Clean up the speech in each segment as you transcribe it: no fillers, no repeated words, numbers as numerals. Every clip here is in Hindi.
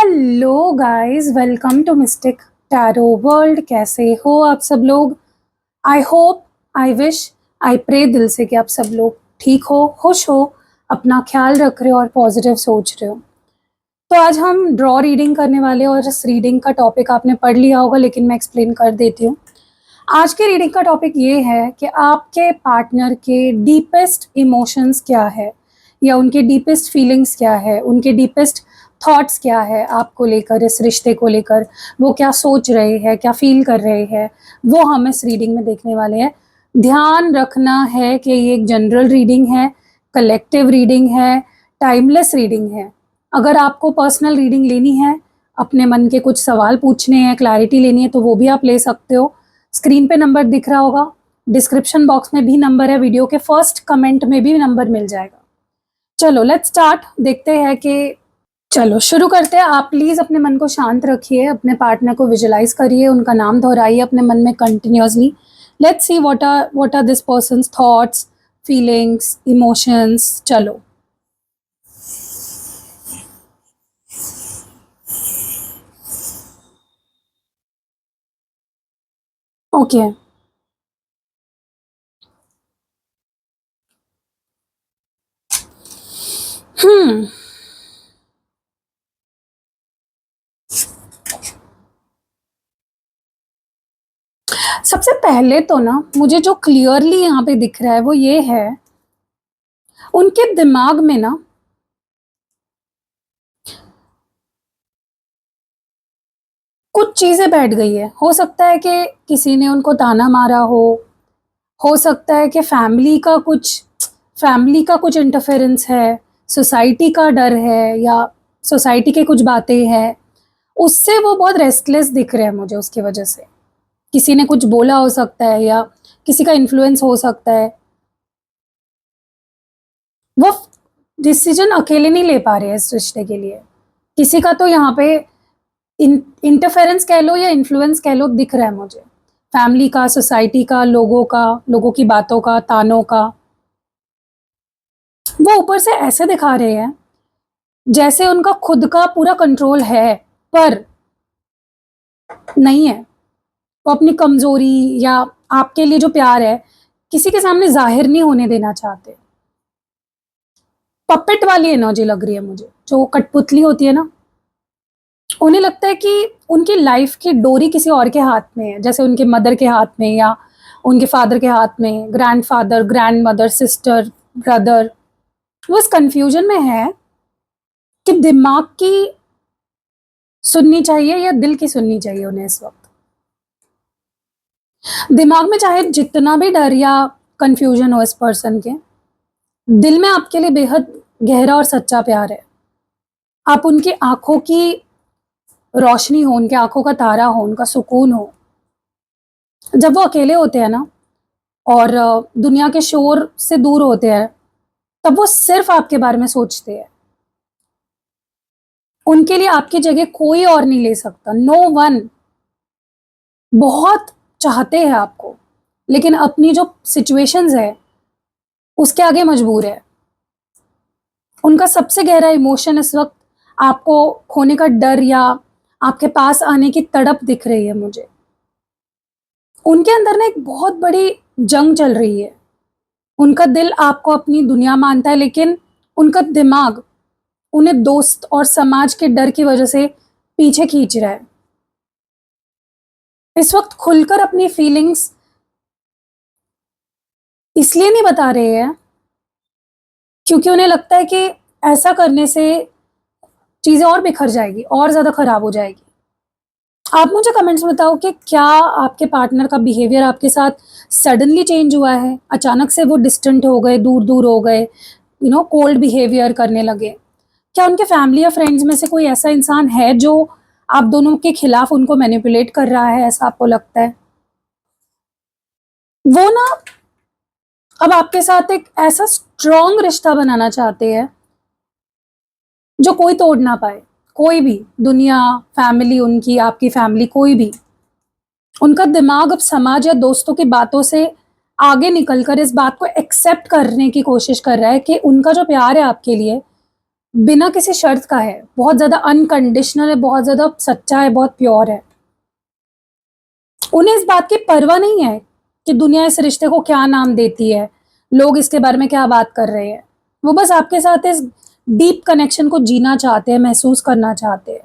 Hello guys, welcome to mystic tarot world. कैसे हो आप सब लोग? I hope, I wish, I pray दिल से कि आप सब लोग ठीक हो, खुश हो, अपना ख्याल रख रहे हो और पॉजिटिव सोच रहे हो। तो आज हम ड्रॉ रीडिंग करने वाले हैं और इस रीडिंग का टॉपिक आपने पढ़ लिया होगा, लेकिन मैं एक्सप्लेन कर देती हूँ। आज के रीडिंग का टॉपिक ये है कि आपके पार्टनर के डीपेस्ट इमोशंस क्या है, या उनके डीपेस्ट फीलिंग्स क्या है, उनके डीपेस्ट थॉट्स क्या है आपको लेकर, इस रिश्ते को लेकर। वो क्या सोच रहे हैं, क्या फील कर रहे हैं, वो हम इस रीडिंग में देखने वाले हैं। ध्यान रखना है कि ये एक जनरल रीडिंग है, कलेक्टिव रीडिंग है, टाइमलेस रीडिंग है। अगर आपको पर्सनल रीडिंग लेनी है, अपने मन के कुछ सवाल पूछने हैं, क्लैरिटी लेनी है, तो वो भी आप ले सकते हो। स्क्रीन पे नंबर दिख रहा होगा, डिस्क्रिप्शन बॉक्स में भी नंबर है, वीडियो के फर्स्ट कमेंट में भी नंबर मिल जाएगा। चलो लेट्स स्टार्ट। देखते हैं कि चलो शुरू करते हैं। आप प्लीज अपने मन को शांत रखिए, अपने पार्टनर को विजुलाइज करिए, उनका नाम दोहराइए अपने मन में continuously. Let's see what are this persons thoughts, feelings, emotions. चलो ओके हम्म सबसे पहले तो ना, मुझे जो क्लियरली यहाँ पे दिख रहा है वो ये है, उनके दिमाग में ना कुछ चीजें बैठ गई है। हो सकता है कि किसी ने उनको ताना मारा हो सकता है कि फैमिली का कुछ इंटरफेरेंस है, सोसाइटी का डर है, या सोसाइटी के कुछ बातें हैं, उससे वो बहुत रेस्टलेस दिख रहे हैं मुझे। उसकी वजह से किसी ने कुछ बोला हो सकता है, या किसी का इन्फ्लुएंस हो सकता है। वो डिसीजन अकेले नहीं ले पा रहे हैं इस रिश्ते के लिए। किसी का तो यहाँ पे इंटरफेरेंस कह लो या इन्फ्लुएंस कह लो, दिख रहा है मुझे। फैमिली का, सोसाइटी का, लोगों की बातों का, तानों का। वो ऊपर से ऐसे दिखा रहे हैं जैसे उनका खुद का पूरा कंट्रोल है, पर नहीं है। वो अपनी कमजोरी या आपके लिए जो प्यार है, किसी के सामने जाहिर नहीं होने देना चाहते। पपेट वाली एनर्जी लग रही है मुझे, जो कठपुतली होती है ना। उन्हें लगता है कि उनकी लाइफ की डोरी किसी और के हाथ में है, जैसे उनके मदर के हाथ में, या उनके फादर के हाथ में, ग्रैंडफादर, ग्रैंडमदर, सिस्टर, ब्रदर। वो इस कंफ्यूजन में है कि दिमाग की सुननी चाहिए या दिल की सुननी चाहिए उन्हें इस वक्त। दिमाग में चाहे जितना भी डर या कंफ्यूजन हो इस पर्सन के, दिल में आपके लिए बेहद गहरा और सच्चा प्यार है। आप उनकी आंखों की रोशनी हो, उनके आंखों का तारा हो, उनका सुकून हो। जब वो अकेले होते हैं ना, और दुनिया के शोर से दूर होते हैं, तब वो सिर्फ आपके बारे में सोचते हैं। उनके लिए आपकी जगह कोई और नहीं ले सकता, नो वन। बहुत चाहते हैं आपको, लेकिन अपनी जो सिचुएशंस है उसके आगे मजबूर है। उनका सबसे गहरा इमोशन इस वक्त आपको खोने का डर, या आपके पास आने की तड़प दिख रही है मुझे। उनके अंदर ना एक बहुत बड़ी जंग चल रही है। उनका दिल आपको अपनी दुनिया मानता है, लेकिन उनका दिमाग उन्हें दोस्त और समाज के डर की वजह से पीछे खींच रहा है। इस वक्त खुलकर अपनी फीलिंग्स इसलिए नहीं बता रहे हैं क्योंकि उन्हें लगता है कि ऐसा करने से चीजें और बिखर जाएगी, और ज्यादा खराब हो जाएगी। आप मुझे कमेंट्स में बताओ कि क्या आपके पार्टनर का बिहेवियर आपके साथ सडनली चेंज हुआ है, अचानक से वो डिस्टेंट हो गए, दूर दूर हो गए, कोल्ड बिहेवियर करने लगे। क्या उनके फैमिली या फ्रेंड्स में से कोई ऐसा इंसान है जो आप दोनों के खिलाफ उनको मैनिपुलेट कर रहा है, ऐसा आपको लगता है? वो ना अब आपके साथ एक ऐसा स्ट्रॉन्ग रिश्ता बनाना चाहते हैं जो कोई तोड़ ना पाए। कोई भी, दुनिया, फैमिली उनकी, आपकी फैमिली, कोई भी। उनका दिमाग अब समाज या दोस्तों की बातों से आगे निकलकर इस बात को एक्सेप्ट करने की कोशिश कर रहा है कि उनका जो प्यार है आपके लिए, बिना किसी शर्त का है, बहुत ज़्यादा अनकंडीशनल है, बहुत ज़्यादा सच्चा है, बहुत प्योर है। उन्हें इस बात की परवाह नहीं है कि दुनिया इस रिश्ते को क्या नाम देती है, लोग इसके बारे में क्या बात कर रहे हैं। वो बस आपके साथ इस डीप कनेक्शन को जीना चाहते हैं, महसूस करना चाहते हैं।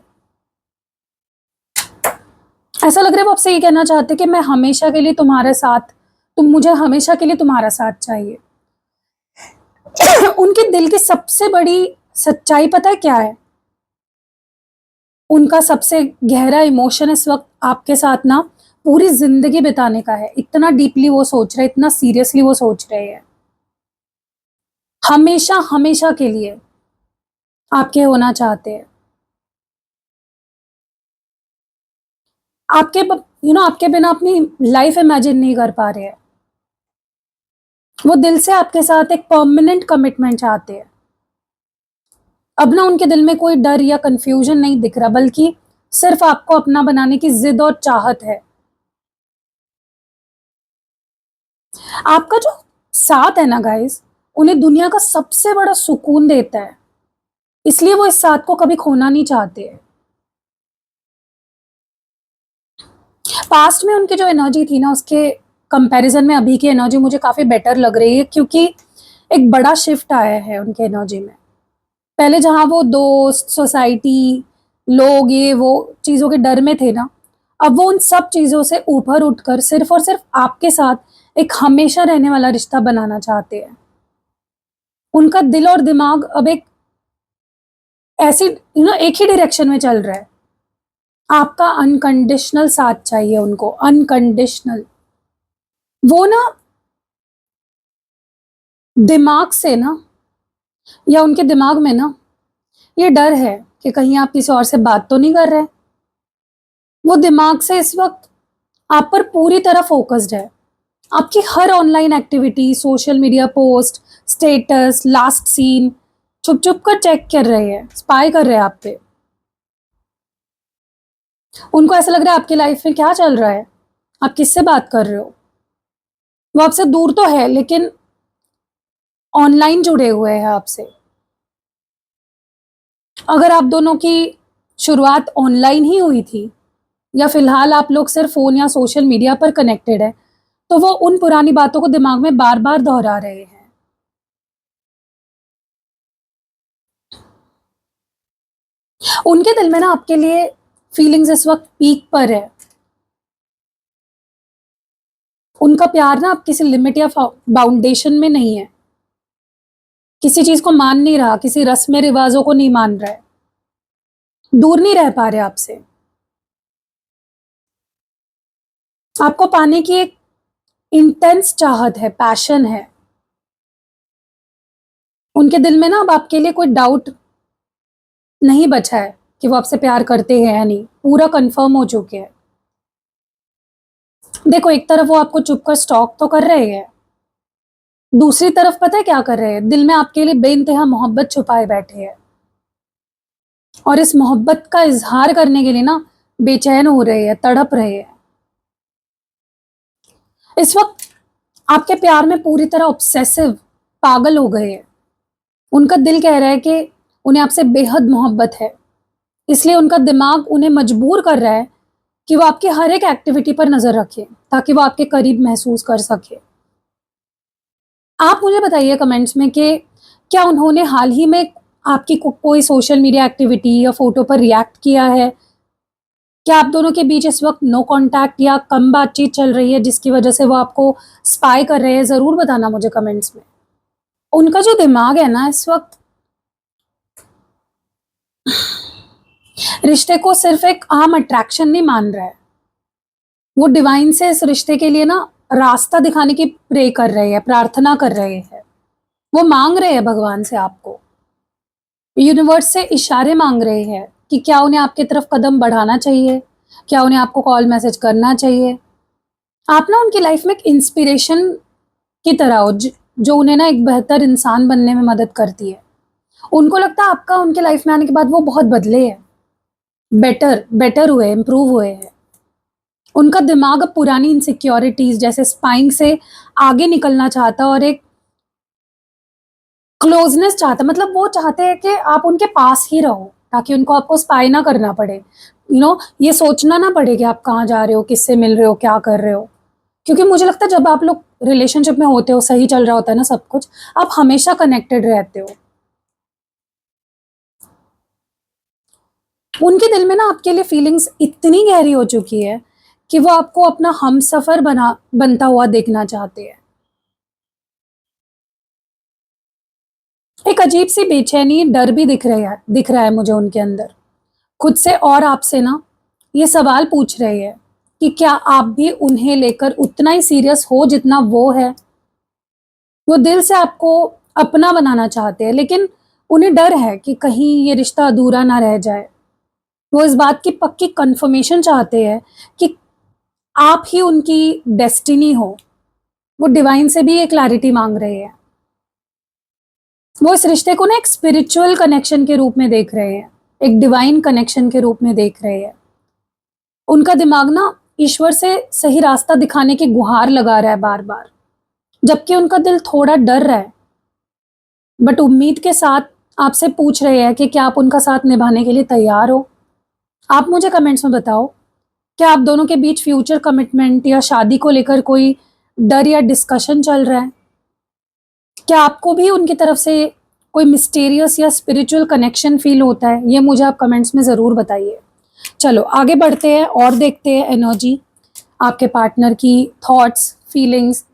ऐसा लग रहा है वो आपसे ये कहना चाहते हैं कि मैं हमेशा के लिए तुम्हारे साथ, तुम मुझे हमेशा के लिए तुम्हारा साथ चाहिए। उनके दिल की सबसे बड़ी सच्चाई पता है क्या है? उनका सबसे गहरा इमोशन इस वक़्त आपके साथ ना पूरी ज़िंदगी बिताने का है। इतना डीपली वो सोच रहे हैं, इतना सीरियसली वो सोच रहे हैं। हमेशा, हमेशा के लिए आपके होना चाहते हैं। आपके बिना अपनी लाइफ़ इमेजिन नहीं कर पा रहे हैं। वो दिल से आपके साथ एक परमानेंट कमिटमेंट चाहते हैं। अब ना उनके दिल में कोई डर या कन्फ्यूज़न नहीं दिख रहा, बल्कि सिर्फ़ आपको अपना बनाने की ज़िद और चाहत है। आपका जो साथ है ना गाइस, उन्हें दुनिया का सबसे बड़ा सुकून देता है, इसलिए वो इस साथ को कभी खोना नहीं चाहते हैं। पास्ट में उनकी जो एनर्जी थी ना, उसके कंपैरिजन में अभी की एनर्जी मुझे काफ़ी बेटर लग रही है, क्योंकि एक बड़ा शिफ्ट आया है उनकी एनर्जी में। पहले जहाँ वो दोस्त, सोसाइटी, लोग, ये वो चीज़ों के डर में थे ना, अब वो उन सब चीज़ों से ऊपर उठकर सिर्फ़ और सिर्फ़ आपके साथ एक हमेशा रहने वाला रिश्ता बनाना चाहते हैं। उनका दिल और दिमाग अब एक ऐसी एक ही डायरेक्शन में चल रहा है। आपका अनकंडीशनल साथ चाहिए उनको, अनकंडीशनल। वो ना दिमाग से ना, या उनके दिमाग में ना ये डर है कि कहीं आप किसी और से बात तो नहीं कर रहे। वो दिमाग से इस वक़्त आप पर पूरी तरह फ़ोकस्ड है। आपकी हर online activity, social media post, status, last seen छुप-छुप कर चेक कर रहे हैं, स्पाई कर रहे हैं आप पे। उनको ऐसा लग रहा है आपकी लाइफ़ में क्या चल रहा है? आप किससे बात कर रहे हो? वो आपसे दूर तो है, लेकिन ऑनलाइन जुड़े हुए हैं आपसे। अगर आप दोनों की शुरुआत ऑनलाइन ही हुई थी, या फिलहाल आप लोग सिर्फ फ़ोन या सोशल मीडिया पर कनेक्टेड हैं, तो वो उन पुरानी बातों को दिमाग में बार-बार दोहरा रहे हैं। उनके दिल में ना आपके लिए फीलिंग्स इस वक़्त पीक पर है। उनका प्यार ना अब किसी लिमिट या बाउंडेशन में नहीं है। किसी चीज़ को मान नहीं रहा, किसी रस्म-रिवाज़ों को नहीं मान रहा है। दूर नहीं रह पा रहे आपसे। आपको पाने की एक इंटेंस चाहत है, पैशन है। उनके दिल में ना अब आपके लिए कोई डाउट नहीं बचा है कि वो आपसे प्यार करते हैं या नहीं, पूरा कन्फर्म हो चुके हैं। देखो, एक तरफ वो आपको चुप कर स्टॉक तो कर रहे हैं, दूसरी तरफ पता है क्या कर रहे हैं? दिल में आपके लिए बेइंतहा मोहब्बत छुपाए बैठे हैं, और इस मोहब्बत का इज़हार करने के लिए ना बेचैन हो रहे हैं, तड़प रहे हैं। इस वक़्त आपके प्यार में पूरी तरह ऑब्सेसिव, पागल हो गए हैं। उनका दिल कह रहा है कि उन्हें आपसे बेहद मोहब्बत है, इसलिए उनका दिमाग उन्हें मजबूर कर रहा है कि वो आपकी हर एक एक्टिविटी पर नज़र रखे, ताकि वो आपके करीब महसूस कर सके। आप मुझे बताइए कमेंट्स में कि क्या उन्होंने हाल ही में आपकी कोई सोशल मीडिया एक्टिविटी या फ़ोटो पर रिएक्ट किया है? क्या आप दोनों के बीच इस वक़्त नो कॉन्टैक्ट या कम बातचीत चल रही है, जिसकी वज़ह से वो आपको स्पाई कर रहे हैं? ज़रूर बताना मुझे कमेंट्स में। उनका जो दिमाग है ना इस वक़्त रिश्ते को सिर्फ़ एक आम अट्रैक्शन नहीं मान रहा है। वो डिवाइन से इस रिश्ते के लिए ना रास्ता दिखाने की प्रे कर रहे हैं, प्रार्थना कर रहे हैं। वो माँग रहे हैं भगवान से आपको। यूनिवर्स से इशारे माँग रहे हैं कि क्या उन्हें आपकी तरफ कदम बढ़ाना चाहिए? क्या उन्हें आपको कॉल मैसेज करना चाहिए? आप ना उनकी लाइफ़ में एक इंस्पिरेशन की तरह हो, जो उन्हें ना एक बेहतर इंसान बनने में मदद करती है। उनको लगता है आपका उनके लाइफ़ में आने के बाद वो बहुत बदले हैं, बेटर बेटर हुए, इम्प्रूव हुए हैं। उनका दिमाग अब पुरानी इनसिक्योरिटीज़ जैसे स्पाइंग से आगे निकलना चाहता है, और एक क्लोजनेस चाहते, मतलब वो चाहते हैं कि आप उनके पास ही रहो, ताकि उनको आपको स्पाई ना करना पड़े, ये सोचना ना पड़े कि आप कहाँ जा रहे हो, किससे मिल रहे हो, क्या कर रहे हो। क्योंकि मुझे लगता है जब आप लोग रिलेशनशिप में होते हो, सही चल रहा होता है ना सब कुछ, आप हमेशा कनेक्टेड रहते हो। उनके दिल में ना आपके लिए फीलिंग्स इतनी गहरी हो चुकी है कि वो आपको अपना हमसफर बनता हुआ देखना चाहते हैं। एक अजीब सी बेचैनी, डर भी दिख रहा है मुझे उनके अंदर, खुद से और आपसे ना ये सवाल पूछ रहे हैं कि क्या आप भी उन्हें लेकर उतना ही सीरियस हो जितना वो है। वो दिल से आपको अपना बनाना चाहते हैं, लेकिन उन्हें डर है कि कहीं ये रिश्ता अधूरा ना रह जाए। वो इस बात की पक्की कंफर्मेशन चाहते हैं कि आप ही उनकी डेस्टिनी हो। वो डिवाइन से भी ये क्लैरिटी मांग रहे हैं। वो इस रिश्ते को ना एक स्पिरिचुअल कनेक्शन के रूप में देख रहे हैं, एक डिवाइन कनेक्शन के रूप में देख रहे हैं। उनका दिमाग ना ईश्वर से सही रास्ता दिखाने की गुहार लगा रहा है बार बार, जबकि उनका दिल थोड़ा डर रहा है, बट उम्मीद के साथ आपसे पूछ रहे हैं कि क्या आप उनका साथ निभाने के लिए तैयार हो। आप मुझे कमेंट्स में बताओ, क्या आप दोनों के बीच फ्यूचर कमिटमेंट या शादी को लेकर कोई डर या डिस्कशन चल रहा है? क्या आपको भी उनकी तरफ से कोई मिस्टीरियस या स्पिरिचुअल कनेक्शन फील होता है? ये मुझे आप कमेंट्स में ज़रूर बताइए। चलो आगे बढ़ते हैं और देखते हैं एनर्जी, आपके पार्टनर की थॉट्स,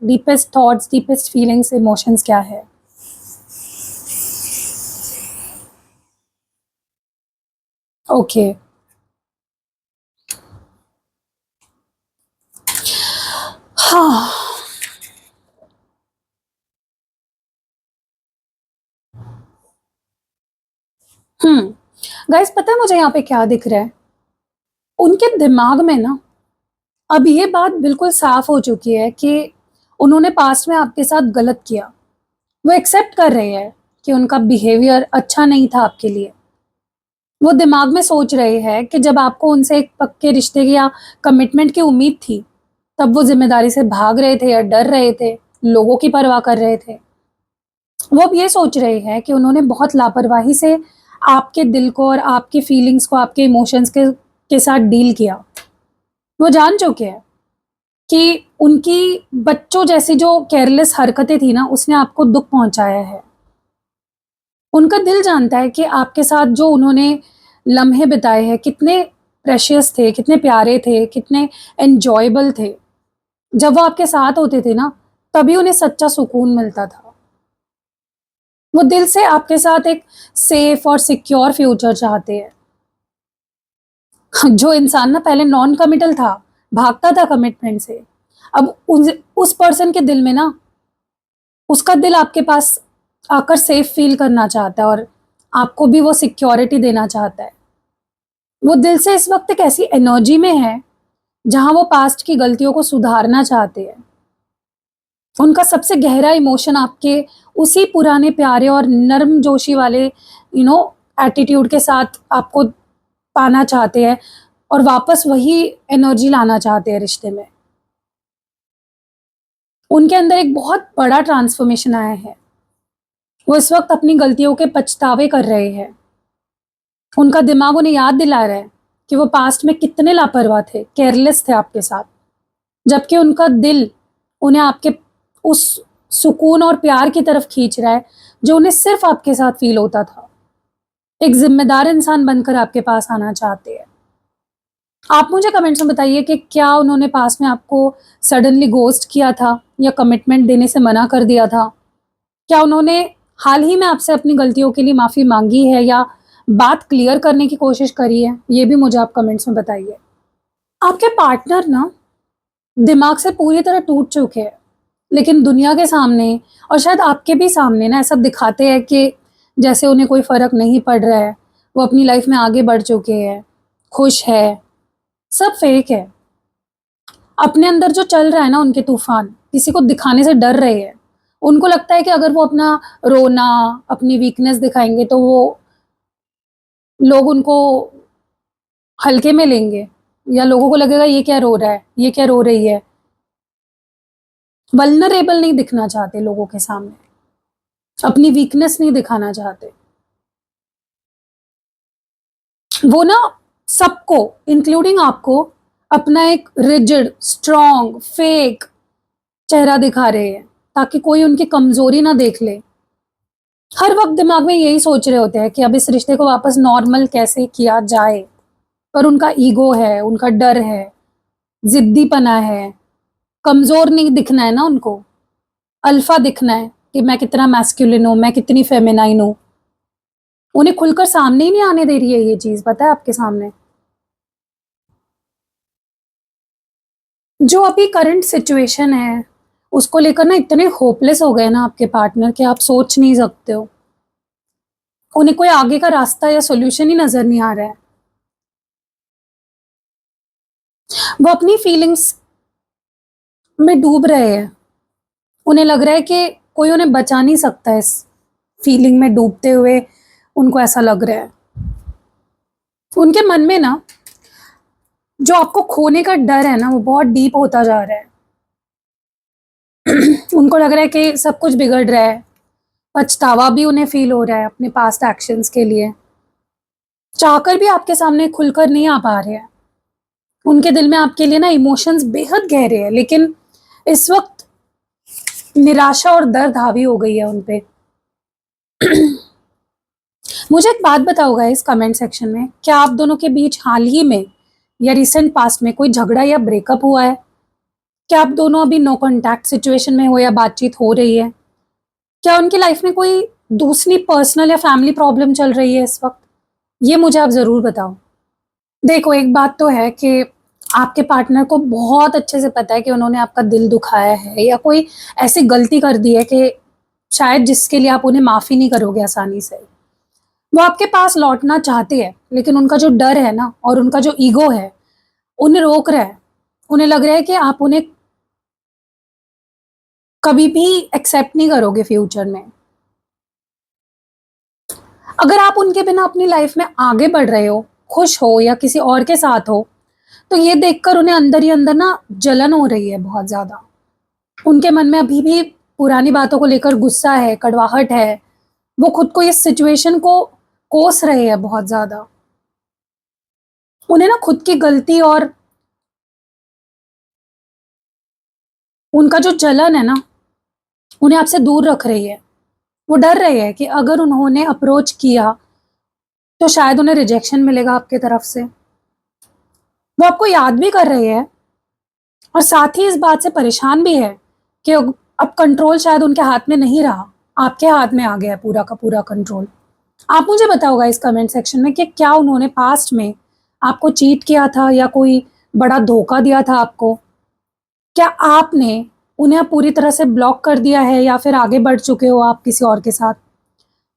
डीपेस्ट फीलिंग्स, इमोशंस क्या है। ओके। हाँ। गाइस, पता है मुझे यहाँ पे क्या दिख रहा है? उनके दिमाग में ना अब ये बात बिल्कुल साफ हो चुकी है कि उन्होंने पास्ट में आपके साथ गलत किया। वो एक्सेप्ट कर रहे हैं कि उनका बिहेवियर अच्छा नहीं था आपके लिए। वो दिमाग में सोच रहे हैं कि जब आपको उनसे एक पक्के रिश्ते की या कमिटमेंट की उम्मीद थी, तब वो जिम्मेदारी से भाग रहे थे या डर रहे थे, लोगों की परवाह कर रहे थे। वो अब ये सोच रहे हैं कि उन्होंने बहुत लापरवाही से आपके दिल को और आपकी फीलिंग्स को, आपके इमोशंस के साथ डील किया। वो जान चुके हैं कि उनकी बच्चों जैसी जो केयरलेस हरकतें थी ना, उसने आपको दुख पहुंचाया है। उनका दिल जानता है कि आपके साथ जो उन्होंने लम्हे बिताए हैं कितने प्रेशियस थे, कितने प्यारे थे, कितने एन्जॉयबल थे। जब वो आपके साथ होते थे ना, तभी उन्हें सच्चा सुकून मिलता था। वो दिल से आपके साथ एक सेफ और सिक्योर फ्यूचर चाहते हैं। जो इंसान ना पहले नॉन कमिटल था, भागता था कमिटमेंट से, अब उस पर्सन के दिल में ना, उसका दिल आपके पास आकर सेफ फील करना चाहता है और आपको भी वो सिक्योरिटी देना चाहता है। वो दिल से इस वक्त एक ऐसी एनर्जी में है जहां वो पास्ट की गलतियों को सुधारना चाहते हैं। उनका सबसे गहरा इमोशन आपके उसी पुराने प्यारे और नर्म जोशी वाले एटीट्यूड के साथ आपको पाना चाहते हैं और वापस वही एनर्जी लाना चाहते हैं रिश्ते में। उनके अंदर एक बहुत बड़ा ट्रांसफॉर्मेशन आया है। वो इस वक्त अपनी गलतियों के पछतावे कर रहे हैं। उनका दिमाग उन्हें याद दिला रहा है कि वो पास्ट में कितने लापरवाह थे, केयरलेस थे आपके साथ, जबकि उनका दिल उन्हें आपके उस सुकून और प्यार की तरफ खींच रहा है जो उन्हें सिर्फ आपके साथ फील होता था। एक जिम्मेदार इंसान बनकर आपके पास आना चाहते हैं। आप मुझे कमेंट्स में बताइए कि क्या उन्होंने पास में आपको सडनली गोस्ट किया था या कमिटमेंट देने से मना कर दिया था? क्या उन्होंने हाल ही में आपसे अपनी गलतियों के लिए माफ़ी मांगी है या बात क्लियर करने की कोशिश करी है? ये भी मुझे आप कमेंट्स में बताइए। आपके पार्टनर ना दिमाग से पूरी तरह टूट चुके हैं, लेकिन दुनिया के सामने और शायद आपके भी सामने ना ऐसा दिखाते हैं कि जैसे उन्हें कोई फ़र्क नहीं पड़ रहा है, वो अपनी लाइफ में आगे बढ़ चुके हैं, खुश है, सब फेक है। अपने अंदर जो चल रहा है ना उनके तूफान, किसी को दिखाने से डर रहे हैं। उनको लगता है कि अगर वो अपना रोना, अपनी वीकनेस दिखाएँगे तो वो लोग उनको हल्के में लेंगे या लोगों को लगेगा ये क्या रो रहा है, ये क्या रो रही है। वल्नरेबल नहीं दिखना चाहते लोगों के सामने। अपनी वीकनेस नहीं दिखाना चाहते। वो ना सबको इंक्लूडिंग आपको अपना एक रिजिड, स्ट्रॉन्ग, फेक चेहरा दिखा रहे हैं ताकि कोई उनकी कमजोरी ना देख ले। हर वक्त दिमाग में यही सोच रहे होते हैं कि अब इस रिश्ते को वापस नॉर्मल कैसे किया जाए। पर उनका ईगो है, उनका डर है, जिद्दीपना है, कमजोर नहीं दिखना है ना उनको, अल्फा दिखना है कि मैं कितना मैस्कुलिन हूं, मैं कितनी फेमिनाइन हूं। उन्हें खुलकर सामने ही नहीं आने दे रही है ये चीज, पता है आपके सामने। जो अभी करंट सिचुएशन है उसको लेकर ना इतने होपलेस हो गए ना आपके पार्टनर कि आप सोच नहीं सकते हो। उन्हें कोई आगे का रास्ता या सॉल्यूशन ही नजर नहीं आ रहा है। वो अपनी फीलिंग्स में डूब रहे हैं। उन्हें लग रहा है कि कोई उन्हें बचा नहीं सकता इस फीलिंग में डूबते हुए। उनको ऐसा लग रहा है। उनके मन में ना जो आपको खोने का डर है ना वो बहुत डीप होता जा रहा है। उनको लग रहा है कि सब कुछ बिगड़ रहा है। पछतावा भी उन्हें फील हो रहा है अपने पास्ट एक्शंस के लिए। चाहकर भी आपके सामने खुलकर नहीं आ पा रहे हैं। उनके दिल में आपके लिए ना इमोशंस बेहद गहरे हैं, लेकिन इस वक्त निराशा और दर्द हावी हो गई है उन पे। मुझे एक बात बताओ गाइस कमेंट सेक्शन में, क्या आप दोनों के बीच हाल ही में या रिसेंट पास्ट में कोई झगड़ा या ब्रेकअप हुआ है? क्या आप दोनों अभी नो कॉन्टैक्ट सिचुएशन में हो या बातचीत हो रही है? क्या उनकी लाइफ में कोई दूसरी पर्सनल या फैमिली प्रॉब्लम चल रही है इस वक्त? ये मुझे आप जरूर बताओ। देखो, एक बात तो है कि आपके पार्टनर को बहुत अच्छे से पता है कि उन्होंने आपका दिल दुखाया है या कोई ऐसी गलती कर दी है कि शायद जिसके लिए आप उन्हें माफी नहीं करोगे आसानी से। वो आपके पास लौटना चाहते हैं, लेकिन उनका जो डर है ना और उनका जो ईगो है उन्हें रोक रहा है। उन्हें लग रहा है कि आप उन्हें कभी भी एक्सेप्ट नहीं करोगे फ्यूचर में। अगर आप उनके बिना अपनी लाइफ में आगे बढ़ रहे हो, खुश हो या किसी और के साथ हो, तो ये देखकर उन्हें अंदर ही अंदर ना जलन हो रही है बहुत ज्यादा। उनके मन में अभी भी पुरानी बातों को लेकर गुस्सा है, कड़वाहट है। वो खुद को इस सिचुएशन को कोस रहे हैं बहुत ज्यादा। उन्हें ना खुद की गलती और उनका जो जलन है ना उन्हें आपसे दूर रख रही है। वो डर रहे हैं कि अगर उन्होंने अप्रोच किया तो शायद उन्हें रिजेक्शन मिलेगा आपके तरफ से। वो आपको याद भी कर रहे हैं और साथ ही इस बात से परेशान भी है कि अब कंट्रोल शायद उनके हाथ में नहीं रहा, आपके हाथ में आ गया है पूरा का पूरा कंट्रोल। आप मुझे बताओगा इस कमेंट सेक्शन में कि क्या उन्होंने पास्ट में आपको चीट किया था या कोई बड़ा धोखा दिया था आपको? क्या आपने उन्हें पूरी तरह से ब्लॉक कर दिया है या फिर आगे बढ़ चुके हो आप किसी और के साथ?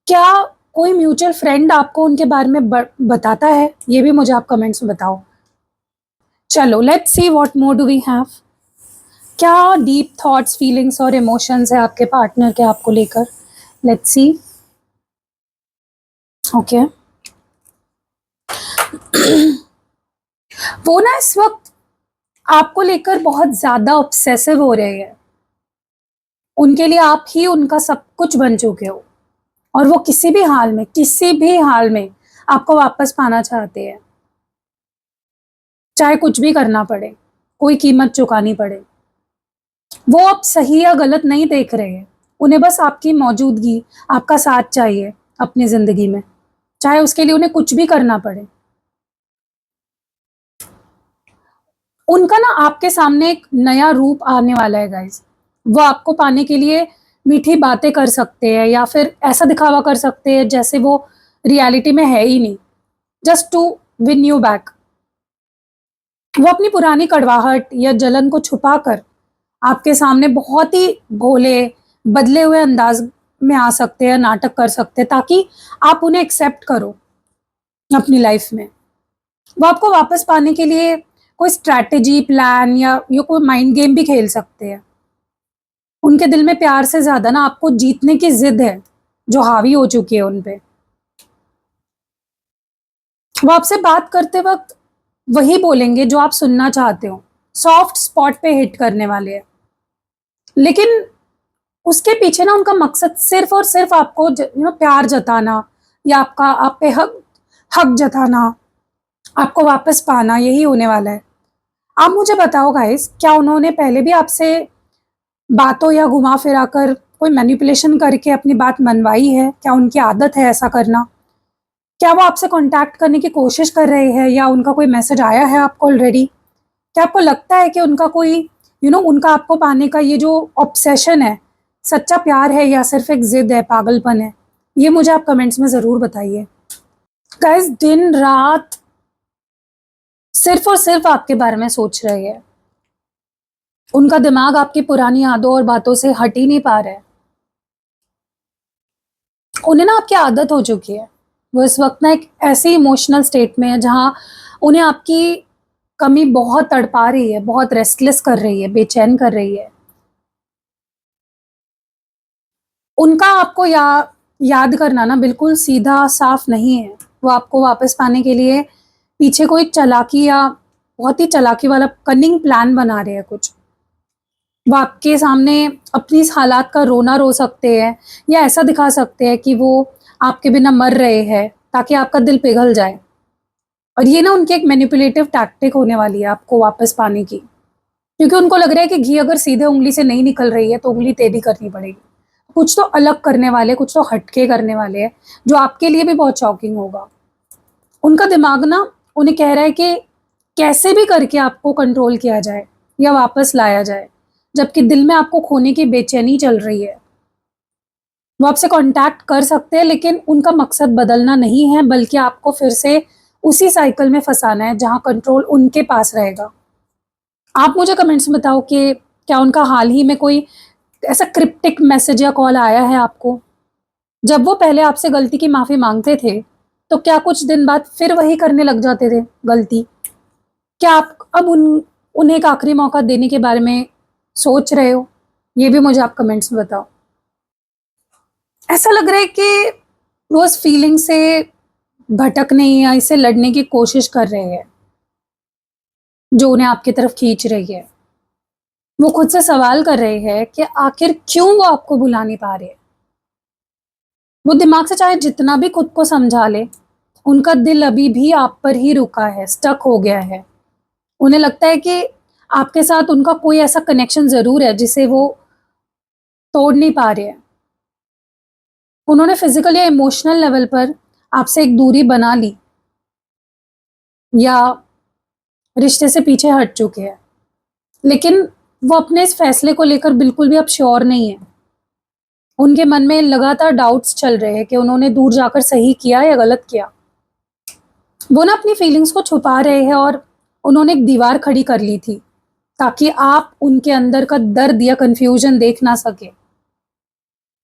क्या कोई म्यूचुअल फ्रेंड आपको उनके बारे में बताता है? ये भी मुझे आप कमेंट्स में बताओ। चलो let's see what more do we have. क्या डीप थॉट्स, फीलिंग्स और इमोशंस है आपके पार्टनर के आपको लेकर? Let's see. ओके। वो ना इस वक्त आपको लेकर बहुत ज्यादा ऑब्सेसिव हो रहे हैं। उनके लिए आप ही उनका सब कुछ बन चुके हो और वो किसी भी हाल में आपको वापस पाना चाहते हैं, चाहे कुछ भी करना पड़े, कोई कीमत चुकानी पड़े। वो अब सही या गलत नहीं देख रहे हैं। उन्हें बस आपकी मौजूदगी, आपका साथ चाहिए अपनी जिंदगी में, चाहे उसके लिए उन्हें कुछ भी करना पड़े। उनका ना आपके सामने एक नया रूप आने वाला है गाइस। वो आपको पाने के लिए मीठी बातें कर सकते हैं या फिर ऐसा दिखावा कर सकते हैं जैसे वो रियलिटी में है ही नहीं, just to win you back. वो अपनी पुरानी कड़वाहट या जलन को छुपाकर आपके सामने बहुत ही भोले, बदले हुए अंदाज में आ सकते हैं, नाटक कर सकते हैं ताकि आप उन्हें एक्सेप्ट करो अपनी लाइफ में। वो आपको वापस पाने के लिए कोई स्ट्रैटेजी, प्लान या कोई माइंड गेम भी खेल सकते हैं। उनके दिल में प्यार से ज्यादा ना आपको जीतने की जिद है जो हावी हो चुकी है उन पे। वो आपसे बात करते वक्त वही बोलेंगे जो आप सुनना चाहते हो, सॉफ्ट स्पॉट पे हिट करने वाले हैं। लेकिन उसके पीछे ना उनका मकसद सिर्फ और सिर्फ आपको प्यार जताना या आपका आप पे हक हक जताना, आपको वापस पाना, यही होने वाला है। आप मुझे बताओ गाइस, क्या उन्होंने पहले भी आपसे बातों या घुमा फिरा कर कोई मैनिपुलेशन करके अपनी बात मनवाई है? क्या उनकी आदत है ऐसा करना? क्या वो आपसे कांटेक्ट करने की कोशिश कर रहे हैं या उनका कोई मैसेज आया है आपको ऑलरेडी? क्या आपको लगता है कि उनका कोई उनका आपको पाने का ये जो ऑब्सेशन है, सच्चा प्यार है या सिर्फ एक जिद है, पागलपन है? ये मुझे आप कमेंट्स में ज़रूर बताइए। गाइस, दिन रात सिर्फ और सिर्फ आपके बारे में सोच रहे हैं। उनका दिमाग आपकी पुरानी यादों और बातों से हट ही नहीं पा रहा है। उन्हें ना आपकी आदत हो चुकी है। वो इस वक्त ना एक ऐसी इमोशनल स्टेट में है जहाँ उन्हें आपकी कमी बहुत तड़पा रही है, बहुत रेस्टलेस कर रही है, बेचैन कर रही है। उनका आपको याद करना ना बिल्कुल सीधा साफ नहीं है। वो आपको वापस पाने के लिए पीछे कोई चालाकी या बहुत ही चालाकी वाला कनिंग प्लान बना रहे हैं कुछ। वो आपके सामने अपनी इस हालात का रोना रो सकते हैं या ऐसा दिखा सकते हैं कि वो आपके बिना मर रहे हैं ताकि आपका दिल पिघल जाए। और ये ना उनकी एक मैनिपुलेटिव टैक्टिक होने वाली है आपको वापस पाने की, क्योंकि उनको लग रहा है कि घी अगर सीधे उंगली से नहीं निकल रही है तो उंगली टेढ़ी करनी पड़ेगी। कुछ तो अलग करने वाले, कुछ तो हटके करने वाले हैं जो आपके लिए भी बहुत शॉकिंग होगा। उनका दिमाग ना उन्हें कह रहा है कि कैसे भी करके आपको कंट्रोल किया जाए या वापस लाया जाए, जबकि दिल में आपको खोने की बेचैनी चल रही है। वो आपसे कांटेक्ट कर सकते हैं लेकिन उनका मकसद बदलना नहीं है, बल्कि आपको फिर से उसी साइकिल में फंसाना है जहां कंट्रोल उनके पास रहेगा। आप मुझे कमेंट्स में बताओ कि क्या उनका हाल ही में कोई ऐसा क्रिप्टिक मैसेज या कॉल आया है आपको? जब वो पहले आपसे गलती की माफ़ी माँगते थे, तो क्या कुछ दिन बाद फिर वही करने लग जाते थे गलती? क्या आप अब उन्हें एक आखिरी मौका देने के बारे में सोच रहे हो? ये भी मुझे आप कमेंट्स में बताओ। ऐसा लग रहा है कि वो उस फीलिंग से भटकने या इससे लड़ने की कोशिश कर रहे हैं, जो उन्हें आपकी तरफ खींच रही है। वो खुद से सवाल कर रहे हैं कि आखिर क्यों वो आपको भुला नहीं पा रहे? वो दिमाग से चाहे जितना भी खुद को समझा ले, उनका दिल अभी भी आप पर ही रुका है, स्टक हो गया है। उन्हें लगता है कि आपके साथ उनका कोई ऐसा कनेक्शन ज़रूर है जिसे वो तोड़ नहीं पा रहे हैं। उन्होंने फिज़िकल या इमोशनल लेवल पर आपसे एक दूरी बना ली या रिश्ते से पीछे हट चुके हैं। लेकिन वो अपने इस फैसले को लेकर बिल्कुल भी अब श्योर नहीं है। उनके मन में लगातार डाउट्स चल रहे हैं कि उन्होंने दूर जाकर सही किया या गलत किया। वो ना अपनी फीलिंग्स को छुपा रहे हैं और उन्होंने एक दीवार खड़ी कर ली थी ताकि आप उनके अंदर का दर्द या कंफ्यूजन देख ना सके।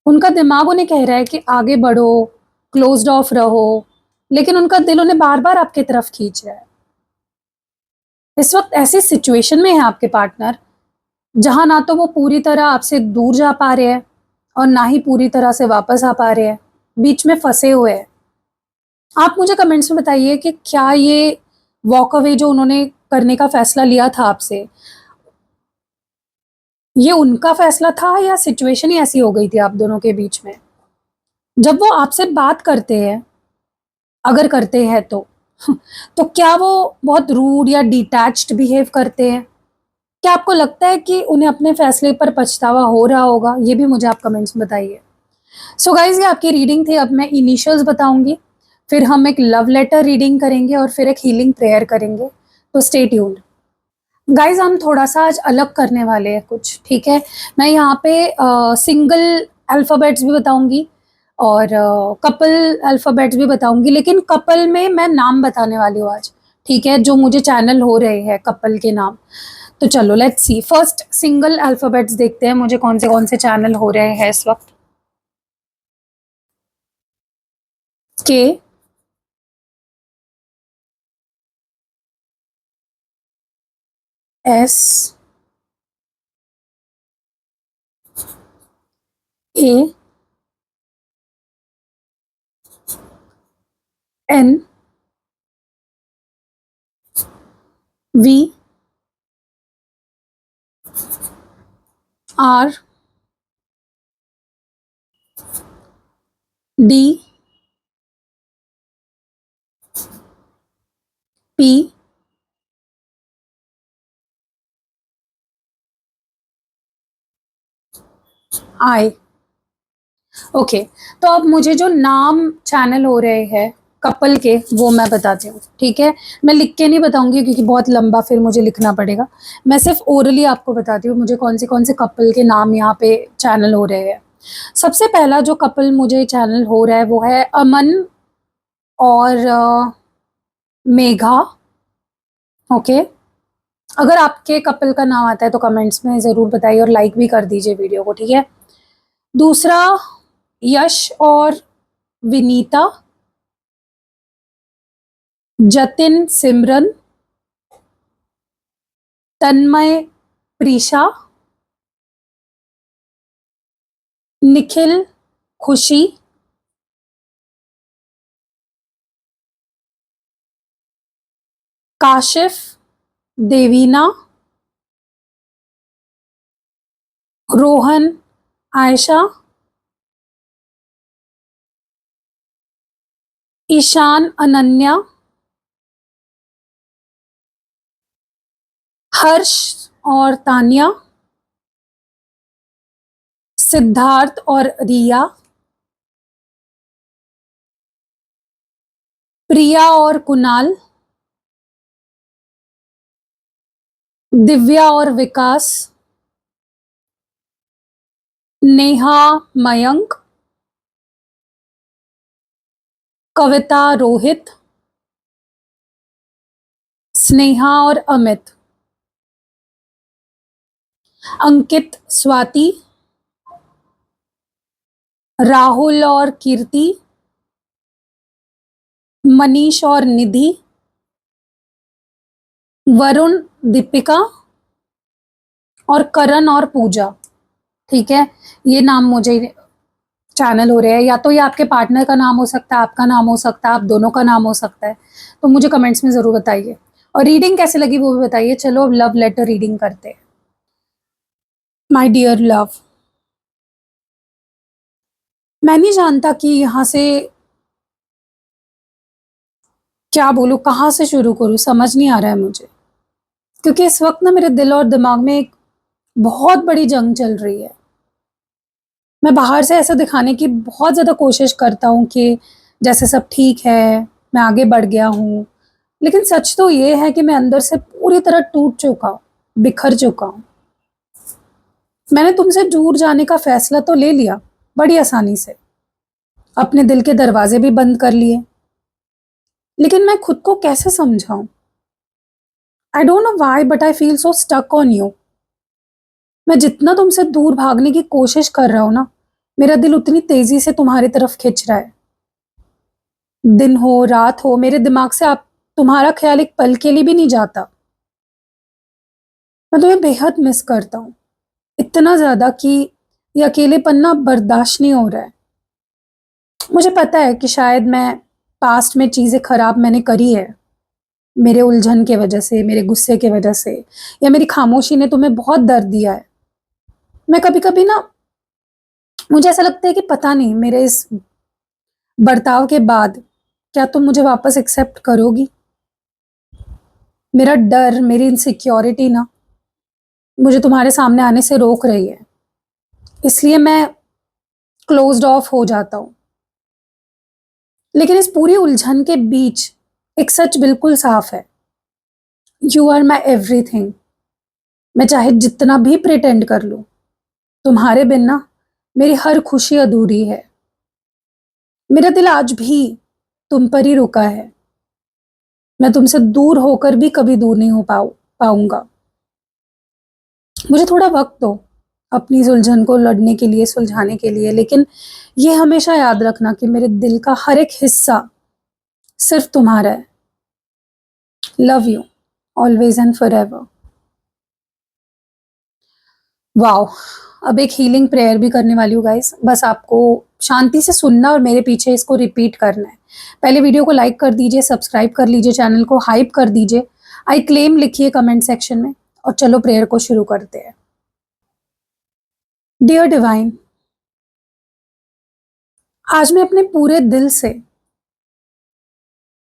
उनका दिमाग उन्हें कह रहा है कि आगे बढ़ो, क्लोज्ड ऑफ रहो, लेकिन उनका दिल उन्हें बार-बार आपकी तरफ खींच रहा है। इस वक्त ऐसी सिचुएशन में है आपके पार्टनर जहां ना तो वो पूरी तरह आपसे दूर जा पा रहे हैं और ना ही पूरी तरह से वापस आ पा रहे हैं, बीच में फंसे हुए हैं। आप मुझे कमेंट्स में बताइए कि क्या ये वॉक अवे जो उन्होंने करने का फैसला लिया था आपसे, ये उनका फैसला था या सिचुएशन ही ऐसी हो गई थी आप दोनों के बीच में? जब वो आपसे बात करते हैं, अगर करते हैं तो क्या वो बहुत रूड या डिटैच्ड बिहेव करते हैं? क्या आपको लगता है कि उन्हें अपने फैसले पर पछतावा हो रहा होगा? ये भी मुझे आप कमेंट्स में बताइए। सो गाइज़, ये आपकी रीडिंग थी। अब मैं इनिशियल्स बताऊँगी, फिर हम एक लव लेटर रीडिंग करेंगे और फिर एक हीलिंग प्रेयर करेंगे। तो स्टे ट्यून्ड। गाइज़, हम थोड़ा-सा आज अलग करने वाले हैं कुछ, ठीक है? मैं यहाँ पे सिंगल अल्फ़ाबेट्स भी बताऊँगी और कपल अल्फ़ाबेट्स भी बताऊँगी, लेकिन कपल में मैं नाम बताने वाली हूँ आज, ठीक है? जो मुझे चैनल हो रहे हैं कपल के नाम। तो चलो let's C. First single alphabets देखते हैं मुझे कौन से चैनल हो रहे हैं इस वक़्त। K, S, A, N, V, R, D, P, I. Okay, तो अब मुझे जो नाम चैनल हो रहे हैं कपल के वो मैं बताती हूँ, ठीक है। मैं लिख के नहीं बताऊंगी क्योंकि बहुत लंबा फिर मुझे लिखना पड़ेगा। मैं सिर्फ ओरली आपको बताती हूँ मुझे कौन से कपल के नाम यहाँ पे चैनल हो रहे हैं। सबसे पहला जो कपल मुझे चैनल हो रहा है वो है अमन और मेघा। ओके, अगर आपके कपल का नाम आता है तो कमेंट्स में ज़रूर बताइए और लाइक भी कर दीजिए वीडियो को, ठीक है। दूसरा, यश और विनीता, जतिन सिमरन, तन्मय प्रीशा, निखिल खुशी, काशिफ देवीना, रोहन आयशा, ईशान अनन्या, हर्ष और तानिया, सिद्धार्थ और रिया, प्रिया और कुणाल, दिव्या और विकास, नेहा मयंक, कविता रोहित, स्नेहा और अमित, अंकित स्वाति, राहुल और कीर्ति, मनीष और निधि, वरुण दीपिका और करण और पूजा, ठीक है। ये नाम मुझे चैनल हो रहे हैं, या तो ये आपके पार्टनर का नाम हो सकता है, आपका नाम हो सकता है, आप दोनों का नाम हो सकता है। तो मुझे कमेंट्स में ज़रूर बताइए और रीडिंग कैसे लगी वो भी बताइए। चलो अब लव लेटर रीडिंग करते हैं। माय डियर लव, मैं नहीं जानता कि यहाँ से क्या बोलूँ, कहाँ से शुरू करूँ, समझ नहीं आ रहा है मुझे। क्योंकि इस वक्त ना मेरे दिल और दिमाग में एक बहुत बड़ी जंग चल रही है। मैं बाहर से ऐसा दिखाने की बहुत ज़्यादा कोशिश करता हूँ कि जैसे सब ठीक है, मैं आगे बढ़ गया हूँ, लेकिन सच तो ये है कि मैं अंदर से पूरी तरह टूट चुका हूँ, बिखर चुका हूँ। मैंने तुमसे दूर जाने का फैसला तो ले लिया बड़ी आसानी से, अपने दिल के दरवाजे भी बंद कर लिए, लेकिन मैं खुद को कैसे समझाऊं? I don't know why but I feel so stuck on you. मैं जितना तुमसे दूर भागने की कोशिश कर रहा हूं ना, मेरा दिल उतनी तेजी से तुम्हारी तरफ खिंच रहा है। दिन हो रात हो, मेरे दिमाग से आप तुम्हारा ख्याल एक पल के लिए भी नहीं जाता। मैं तुम्हें बेहद मिस करता हूँ, इतना ज्यादा कि ये अकेलेपन ना बर्दाश्त नहीं हो रहा है। मुझे पता है कि शायद मैं पास्ट में चीजें खराब मैंने करी है, मेरे उलझन के वजह से, मेरे गुस्से के वजह से, या मेरी खामोशी ने तुम्हें बहुत दर्द दिया है। मैं कभी कभी ना, मुझे ऐसा लगता है कि पता नहीं मेरे इस बर्ताव के बाद क्या तुम मुझे वापस एक्सेप्ट करोगी। मेरा डर, मेरी इनसिक्योरिटी ना मुझे तुम्हारे सामने आने से रोक रही है, इसलिए मैं क्लोज्ड ऑफ हो जाता हूँ। लेकिन इस पूरी उलझन के बीच एक सच बिल्कुल साफ है, यू आर माई एवरीथिंग। मैं चाहे जितना भी प्रिटेंड कर लूं, तुम्हारे बिन ना मेरी हर खुशी अधूरी है। मेरा दिल आज भी तुम पर ही रुका है। मैं तुमसे दूर होकर भी कभी दूर नहीं हो पाऊंगा। मुझे थोड़ा वक्त दो अपनी इस उलझन को लड़ने के लिए, सुलझाने के लिए, लेकिन ये हमेशा याद रखना कि मेरे दिल का हर एक हिस्सा सिर्फ तुम्हारा है। Love you always and for ever. Wow, अब एक हीलिंग प्रेयर भी करने वाली हूँ गाइस। बस आपको शांति से सुनना और मेरे पीछे इसको रिपीट करना है। पहले वीडियो को लाइक कर दीजिए, सब्सक्राइब कर लीजिए, चैनल को हाइप कर दीजिए, आई क्लेम लिखिए कमेंट सेक्शन में, और चलो प्रेयर को शुरू करते हैं। डियर डिवाइन, आज मैं अपने पूरे दिल से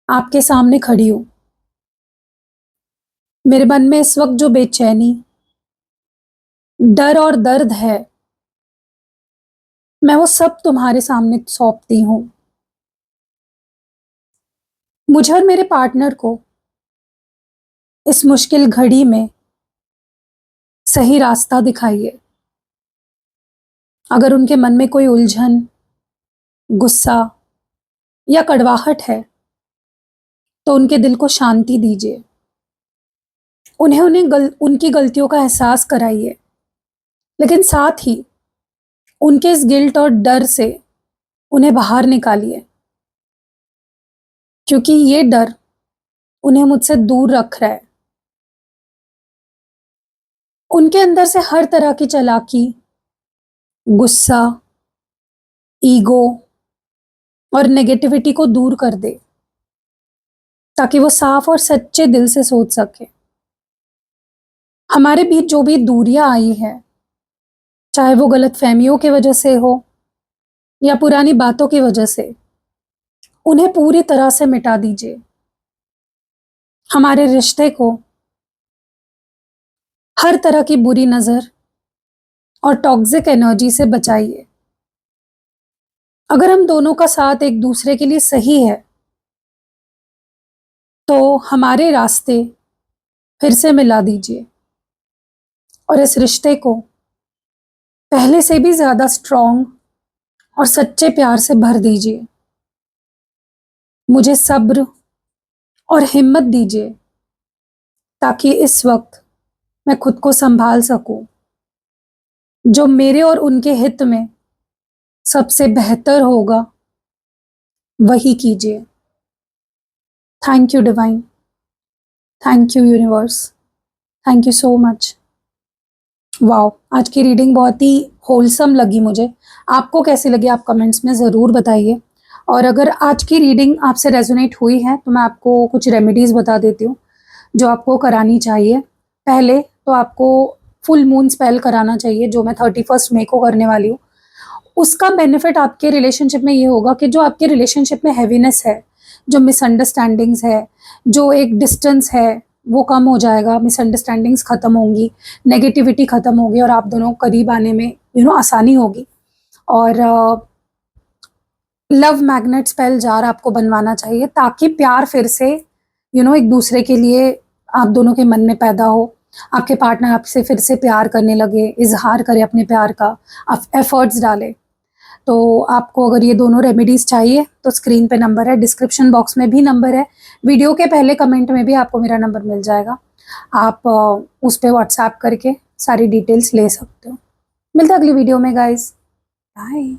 आपके सामने खड़ी हूं। मेरे मन में इस वक्त जो बेचैनी, डर और दर्द है, मैं वो सब तुम्हारे सामने सौंपती हूं। मुझे और मेरे पार्टनर को इस मुश्किल घड़ी में सही रास्ता दिखाइए। अगर उनके मन में कोई उलझन, गुस्सा या कड़वाहट है तो उनके दिल को शांति दीजिए। उनकी गलतियों का एहसास कराइए, लेकिन साथ ही उनके इस गिल्ट और डर से उन्हें बाहर निकालिए, क्योंकि ये डर उन्हें मुझसे दूर रख रहा है। उनके अंदर से हर तरह की चालाकी, गुस्सा, ईगो और नेगेटिविटी को दूर कर दे, ताकि वो साफ और सच्चे दिल से सोच सके। हमारे बीच जो भी दूरियां आई है, चाहे वो गलत फहमियों की वजह से हो या पुरानी बातों की वजह से, उन्हें पूरी तरह से मिटा दीजिए। हमारे रिश्ते को हर तरह की बुरी नजर और टॉक्सिक एनर्जी से बचाइए। अगर हम दोनों का साथ एक दूसरे के लिए सही है तो हमारे रास्ते फिर से मिला दीजिए और इस रिश्ते को पहले से भी ज्यादा स्ट्रॉन्ग और सच्चे प्यार से भर दीजिए। मुझे सब्र और हिम्मत दीजिए, ताकि इस वक्त मैं खुद को संभाल सकूं। जो मेरे और उनके हित में सबसे बेहतर होगा वही कीजिए। Thank you divine, thank you universe, thank you so much. Wow, आज की रीडिंग बहुत ही होलसम लगी मुझे। आपको कैसी लगी आप कमेंट्स में ज़रूर बताइए। और अगर आज की रीडिंग आपसे रेजोनेट हुई है तो मैं आपको कुछ रेमेडीज़ बता देती हूँ जो आपको करानी चाहिए। पहले तो आपको फुल मून स्पेल कराना चाहिए, जो मैं 31 मई को करने वाली हूँ। उसका बेनिफिट आपके रिलेशनशिप में ये होगा कि जो आपके रिलेशनशिप में हैवीनेस है, जो मिसअंडरस्टैंडिंग्स है, जो एक डिस्टेंस है, वो कम हो जाएगा। मिसअंडरस्टैंडिंग्स खत्म होंगी, नेगेटिविटी खत्म होगी और आप दोनों करीब आने में आसानी होगी। और लव मैग्नेट स्पेल जार आपको बनवाना चाहिए, ताकि प्यार फिर से एक दूसरे के लिए आप दोनों के मन में पैदा हो। आपके पार्टनर आपसे फिर से प्यार करने लगे, इजहार करे अपने प्यार का, आप एफर्ट्स डाले। तो आपको अगर ये दोनों रेमेडीज़ चाहिए तो स्क्रीन पे नंबर है, डिस्क्रिप्शन बॉक्स में भी नंबर है, वीडियो के पहले कमेंट में भी आपको मेरा नंबर मिल जाएगा। आप उस पर व्हाट्सएप करके सारी डिटेल्स ले सकते हो। मिलते हैं अगली वीडियो में गाइस, बाय।